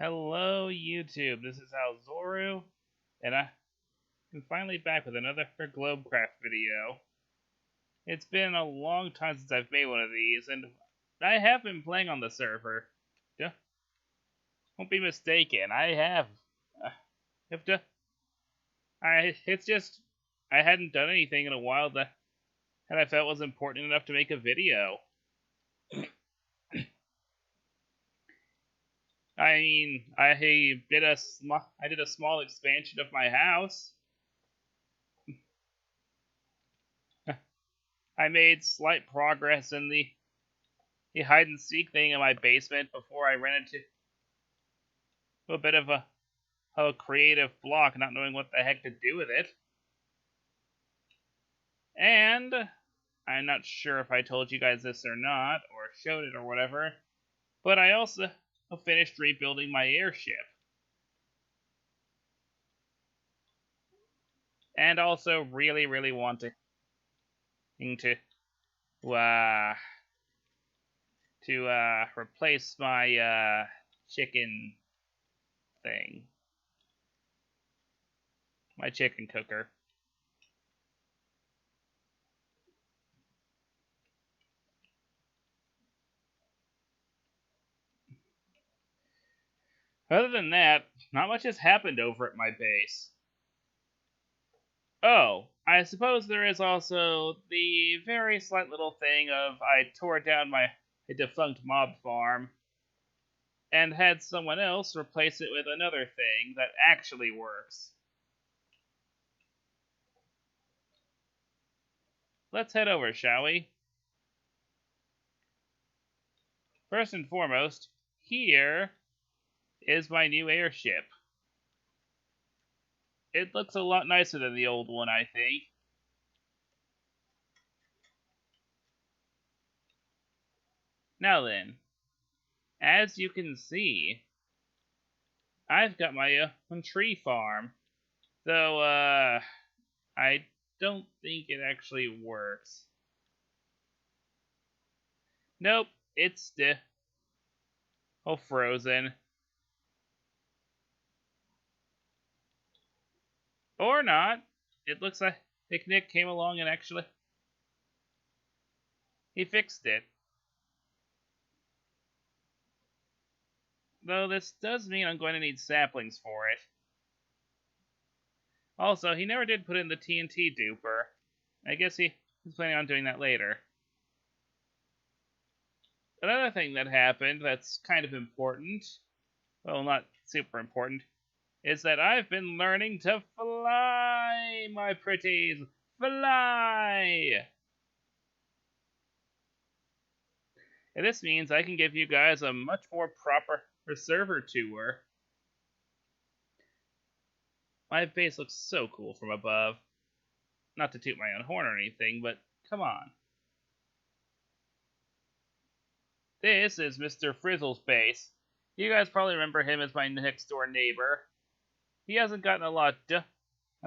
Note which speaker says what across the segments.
Speaker 1: Hello, YouTube. This is Alzoru, and I'm finally back with another Globecraft video. It's been a long time since I've made one of these, and I have been playing on the server. Don't be mistaken. I have. Have to. It's just I hadn't done anything in a while that I felt was important enough to make a video. I mean, I did a small expansion of my house. I made slight progress in the hide and seek thing in my basement before I ran into a bit of a creative block, not knowing what the heck to do with it. And I'm not sure if I told you guys this or not, or showed it or whatever, but I also finished rebuilding my airship. And also really wanting to replace my chicken thing. My chicken cooker. Other than that, not much has happened over at my base. Oh, I suppose there is also the very slight little thing of I tore down my defunct mob farm and had someone else replace it with another thing that actually works. Let's head over, shall we? First and foremost, here is my new airship. It looks a lot nicer than the old one, I think. Now then, as you can see, I've got my own tree farm. Though, I don't think it actually works. Nope, it's still frozen. Or not. It looks like Nick came along and actually he fixed it. Though this does mean I'm going to need saplings for it. Also, he never did put in the TNT duper. I guess he's planning on doing that later. Another thing that happened that's kind of important, well, not super important, is that I've been learning to fly, my pretties. Fly! And this means I can give you guys a much more proper server tour. My base looks so cool from above. Not to toot my own horn or anything, but come on. This is Mr. Frizzle's base. You guys probably remember him as my next door neighbor. He hasn't gotten a lot done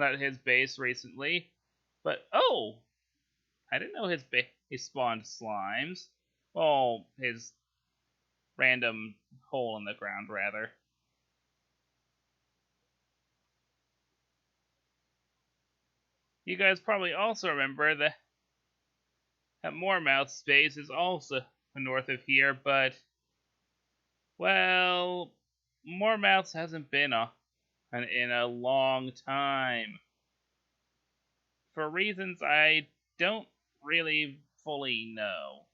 Speaker 1: at his base recently, but oh! I didn't know he spawned slimes. Well, his random hole in the ground, rather. You guys probably also remember that Moormouth's base is also north of here, but, well, Moormouth's hasn't been in a long time. For reasons I don't really fully know.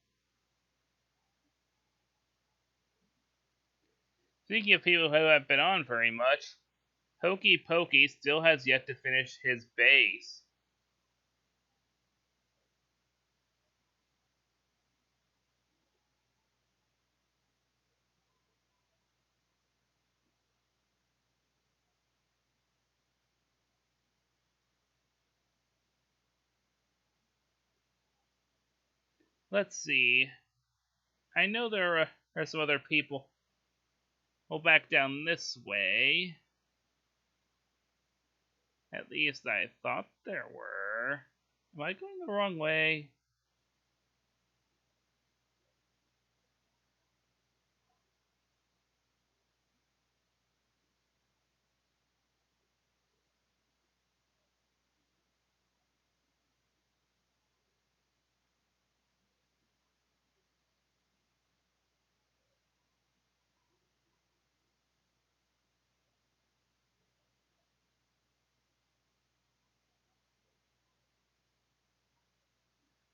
Speaker 1: Speaking of people who haven't been on very much, Hokey Pokey still has yet to finish his base. Let's see. I know there are some other people. Well, back down this way. At least I thought there were. Am I going the wrong way?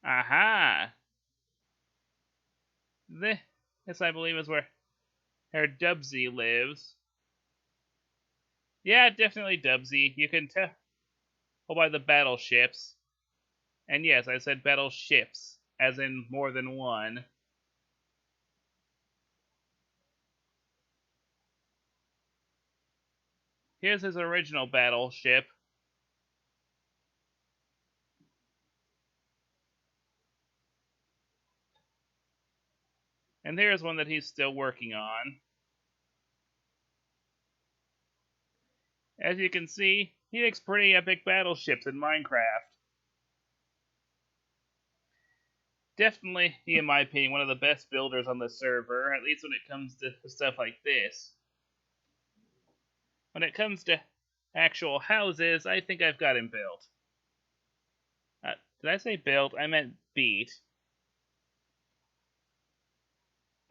Speaker 1: Aha! This, I believe, is where Herr Dubsy lives. Yeah, definitely Dubsy. You can tell by the battleships. And yes, I said battleships, as in more than one. Here's his original battleship. And here's one that he's still working on. As you can see, he makes pretty epic battleships in Minecraft. Definitely, in my opinion, one of the best builders on the server, at least when it comes to stuff like this. When it comes to actual houses, I think I've got him built. Did I say built? I meant beat.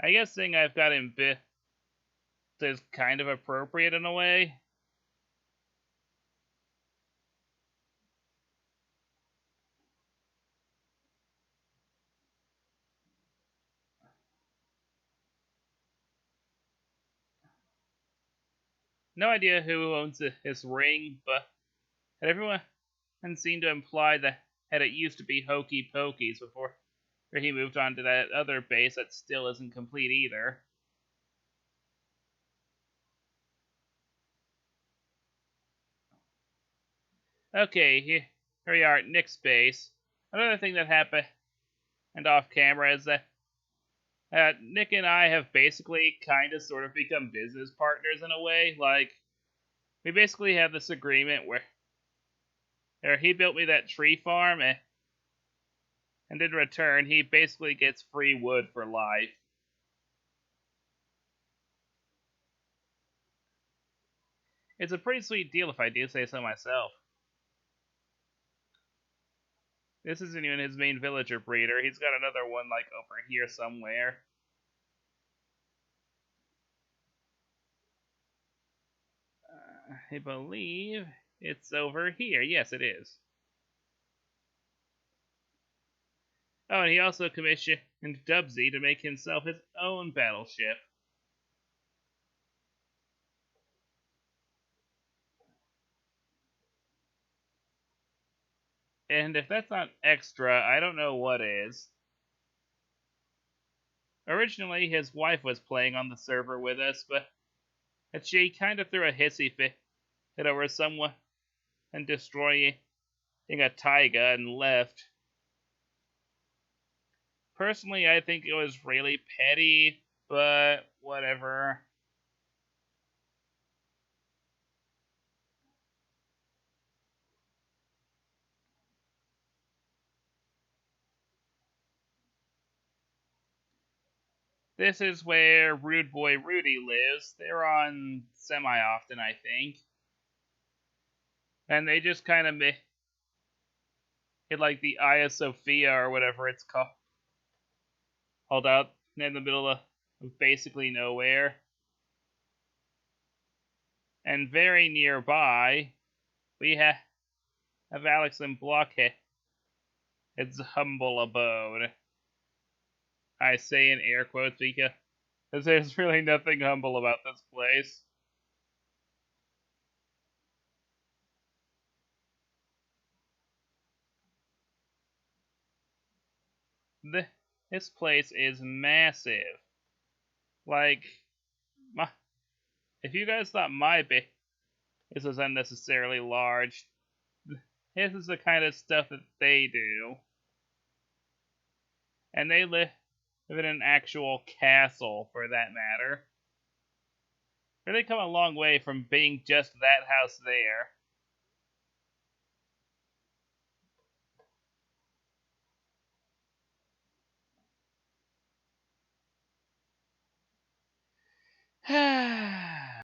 Speaker 1: I guess saying I've got him built is kind of appropriate in a way. No idea who owns this ring, but everyone seemed to imply that it used to be Hokey Pokey's before he moved on to that other base that still isn't complete either. Okay, here we are at Nick's base. Another thing that happened off camera is that Nick and I have basically kind of sort of become business partners in a way. Like, we basically have this agreement where he built me that tree farm, and in return, he basically gets free wood for life. It's a pretty sweet deal if I do say so myself. This isn't even his main villager breeder. He's got another one, like, over here somewhere. I believe it's over here. Yes, it is. Oh, and he also commissioned Dubsy to make himself his own battleship. And if that's not extra, I don't know what is. Originally, his wife was playing on the server with us, but she kind of threw a hissy fit over someone and destroying a taiga and left. Personally, I think it was really petty, but whatever. This is where Rude Boy Rudy lives. They're on semi-often, I think. And they just kind of hit like the Aya Sophia or whatever it's called out in the middle of basically nowhere. And very nearby, we have Alex and Blockhead. It's humble abode. I say in air quotes because there's really nothing humble about this place. This place is massive. Like, if you guys thought my base was unnecessarily large, this is the kind of stuff that they do. And they live in an actual castle, for that matter. Really come a long way from being just that house there.